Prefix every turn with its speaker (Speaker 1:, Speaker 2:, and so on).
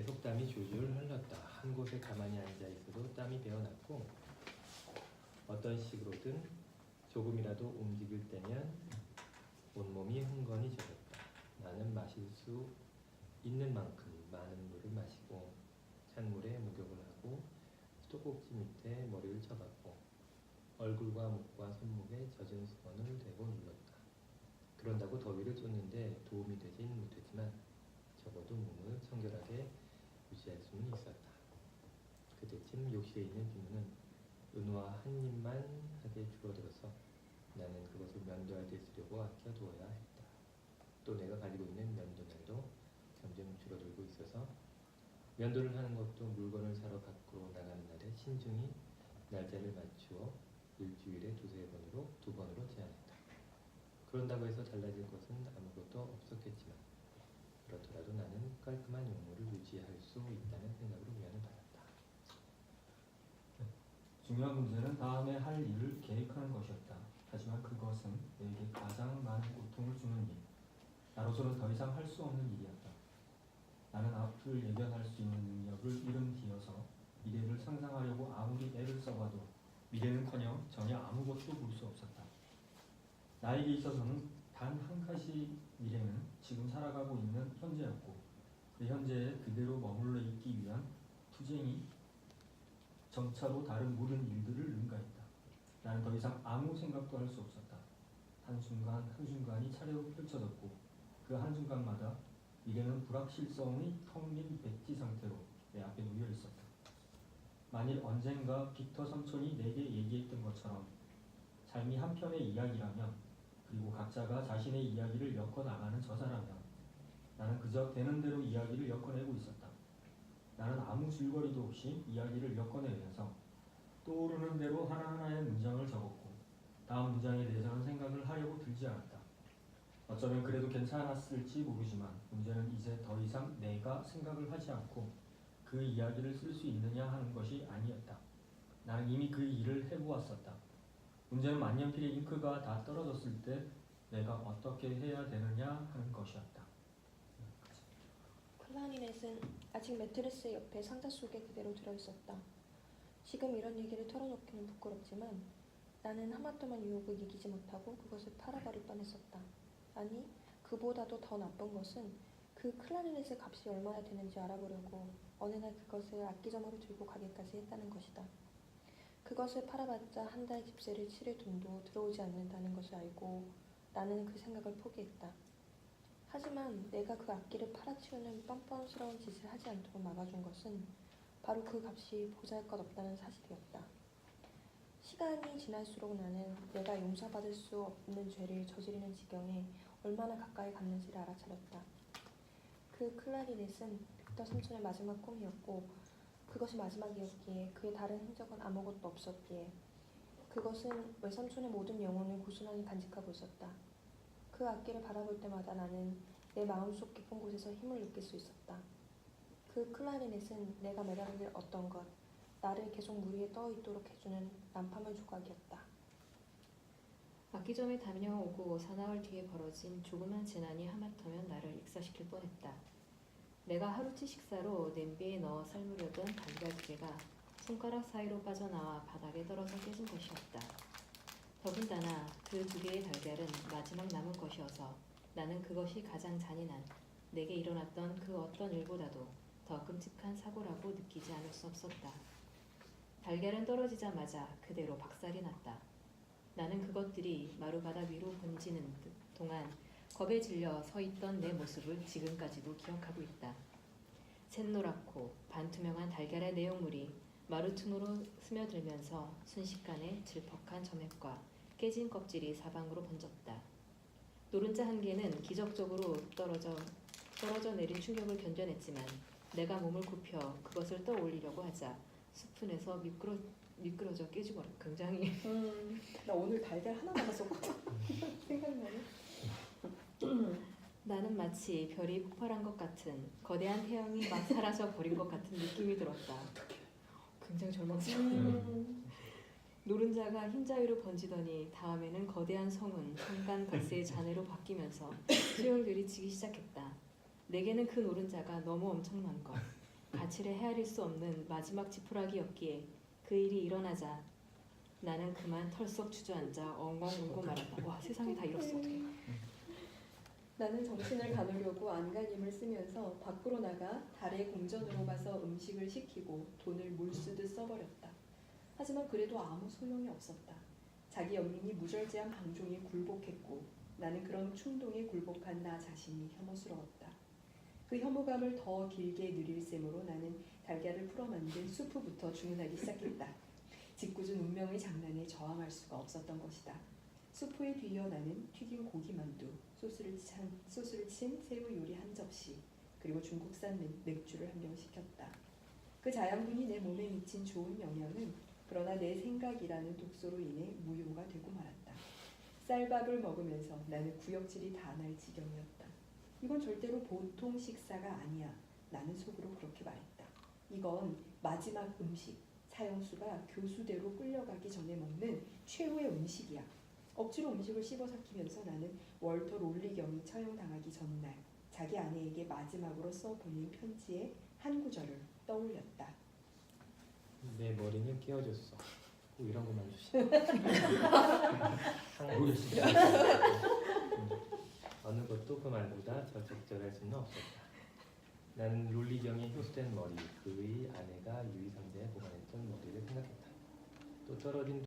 Speaker 1: 계속 땀이 줄줄 흘렀다. 한 곳에 가만히 앉아 있어도 땀이 배어났고 어떤 식으로든 조금이라도 움직일 때면 온몸이 흥건히 젖었다. 나는 마실 수 있는 만큼 많은 물을 마시고 찬물에 목욕을 하고 수도꼭지 밑에 머리를 쳐박고 얼굴과 목과 손목에 젖은 수건을 대고 눌렀다. 그런다고 더위를 쫓는데 도움이 되진 못했지만 적어도 몸을 청결하게 유지할 수는 있었다. 그때쯤 욕실에 있는 비누는 은화 한 입만 하게 줄어들어서 나는 그것을 면도할 때 쓰려고 아껴두어야 했다. 또 내가 가지고 있는 면도날도 점점 줄어들고 있어서 면도를 하는 것도 물건을 사러 밖으로 나가는 날에 신중히 날짜를 맞추어 일주일에 두 번으로 제한했다. 그런다고 해서 달라질 것은 아무것도 없었겠지만 그렇더라도 나는 깔끔한 용모를 유지할 수 있다는 생각으로 위안을 받았다.
Speaker 2: 중요한 문제는 다음에 할 일을 계획하는 것이었다. 하지만 그것은 내게 가장 많은 고통을 주는 일, 나로서는 더 이상 할 수 없는 일이었다. 나는 앞을 예견할 수 있는 능력을 잃은 뒤여서 미래를 상상하려고 아무리 애를 써봐도 미래는커녕 전혀 아무것도 볼 수 없었다. 나에게 있어서는 단 한 가지 미래는 지금 살아가고 있는 현재였고 그 현재에 그대로 머물러 있기 위한 투쟁이 점차로 다른 모든 일들을 능가했다. 나는 더 이상 아무 생각도 할 수 없었다. 한순간 한순간이 차례로 펼쳐졌고 그 한순간마다 미래는 불확실성의 텅 빈 백지 상태로 내 앞에 놓여 있었다. 만일 언젠가 빅터 삼촌이 내게 얘기했던 것처럼 삶이 한 편의 이야기라면 그리고 각자가 자신의 이야기를 엮어나가는 저자라면 나는 그저 되는 대로 이야기를 엮어내고 있었다. 나는 아무 줄거리도 없이 이야기를 엮어내면서 떠오르는 대로 하나하나의 문장을 적었고 다음 문장에 대해서는 생각을 하려고 들지 않았다. 어쩌면 그래도 괜찮았을지 모르지만 문제는 이제 더 이상 내가 생각을 하지 않고 그 이야기를 쓸 수 있느냐 하는 것이 아니었다. 나는 이미 그 일을 해보았었다. 문제는 만년필의 잉크가 다 떨어졌을 때 내가 어떻게 해야 되느냐 하는 것이었다.
Speaker 3: 클라리넷은 아직 매트리스 옆에 상자 속에 그대로 들어있었다. 지금 이런 얘기를 털어놓기는 부끄럽지만 나는 하마터면 유혹을 이기지 못하고 그것을 팔아버릴 뻔했었다. 아니, 그보다도 더 나쁜 것은 그 클라리넷의 값이 얼마나 되는지 알아보려고 어느 날 그것을 악기점으로 들고 가기까지 했다는 것이다. 그것을 팔아봤자 한 달 집세를 치를 돈도 들어오지 않는다는 것을 알고 나는 그 생각을 포기했다. 하지만 내가 그 악기를 팔아치우는 뻔뻔스러운 짓을 하지 않도록 막아준 것은 바로 그 값이 보잘것없다는 사실이었다. 시간이 지날수록 나는 내가 용서받을 수 없는 죄를 저지르는 지경에 얼마나 가까이 갔는지를 알아차렸다. 그 클라리넷은 빅터 삼촌의 마지막 꿈이었고 그것이 마지막이었기에 그의 다른 흔적은 아무것도 없었기에 그것은 외삼촌의 모든 영혼을 고스란히 간직하고 있었다. 그 악기를 바라볼 때마다 나는 내 마음속 깊은 곳에서 힘을 느낄 수 있었다. 그 클라리넷은 내가 매달릴 어떤 것, 나를 계속 물 위에 떠 있도록 해주는 난파물 조각이었다.
Speaker 4: 악기점에 다녀오고 사나흘 뒤에 벌어진 조그만 재난이 하마터면 나를 익사시킬 뻔했다. 내가 하루치 식사로 냄비에 넣어 삶으려던 달걀 2개가 손가락 사이로 빠져나와 바닥에 떨어져 깨진 것이었다. 더군다나 그 2개의 달걀은 마지막 남은 것이어서 나는 그것이 가장 잔인한 내게 일어났던 그 어떤 일보다도 더 끔찍한 사고라고 느끼지 않을 수 없었다. 달걀은 떨어지자마자 그대로 박살이 났다. 나는 그것들이 마루바닥 위로 번지는 동안 겁에 질려 서 있던 내 모습을 지금까지도 기억하고 있다. 샛노랗고 반투명한 달걀의 내용물이 마루틈으로 스며들면서 순식간에 질퍽한 점액과 깨진 껍질이 사방으로 번졌다. 노른자 1개는 기적적으로 떨어져 내린 충격을 견뎌냈지만 내가 몸을 굽혀 그것을 떠올리려고 하자 수푼에서 미끄러져 깨지고 굉장히
Speaker 3: 나 오늘 달걀 하나 남았었거든. 생각나네.
Speaker 4: 나는 마치 별이 폭발한 것 같은 거대한 태양이 막 사라져 버린 것 같은 느낌이 들었다. 굉장히 절망스러워. 노른자가 흰자위로 번지더니 다음에는 거대한 성은 한간가스의 잔해로 바뀌면서 수혈 들이치기 시작했다. 내게는 그 노른자가 너무 엄청난 것, 가치를 헤아릴 수 없는 마지막 지푸라기였기에 그 일이 일어나자 나는 그만 털썩 주저앉아 엉엉 울고 말았다. 와, 세상에 다 이뤘어. 어떡해.
Speaker 3: 나는 정신을 가누려고 안간힘을 쓰면서 밖으로 나가 달의 궁전으로 가서 음식을 시키고 돈을 물쓰듯 써버렸다. 하지만 그래도 아무 소용이 없었다. 자기 연민이 무절제한 방종에 굴복했고 나는 그런 충동에 굴복한 나 자신이 혐오스러웠다. 그 혐오감을 더 길게 누릴 셈으로 나는 달걀을 풀어 만든 수프부터 주문하기 시작했다. 짓궂은 운명의 장난에 저항할 수가 없었던 것이다. 수프에 뒤이어 나는 튀긴 고기만두, 소스를 친 새우 요리 한 접시, 그리고 중국산 맥주를 한 병 시켰다. 그 자양분이 내 몸에 미친 좋은 영향은 그러나 내 생각이라는 독소로 인해 무효가 되고 말았다. 쌀밥을 먹으면서 나는 구역질이 다 날 지경이었다. 이건 절대로 보통 식사가 아니야. 나는 속으로 그렇게 말했다. 이건 마지막 음식. 사형수가 교수대로 끌려가기 전에 먹는 최후의 음식이야. 억지로 음식을 씹어 삼키면서 나는 월터 롤리경이 처형당하기 전날 자기 아내에게 마지막으로 써보낸 편지의 한 구절을 떠올렸다.
Speaker 1: 내 머리는 깨어졌어. 꼭 이런 것만 주시네.
Speaker 2: 모르겠습니다.
Speaker 1: 어느 것도 그 말보다 더 적절할 수는 없었다. 나는 롤리경의 효수된 머리, 그의 아내가 유이상자에 보관했던 머리를 생각했다. 또 떨어진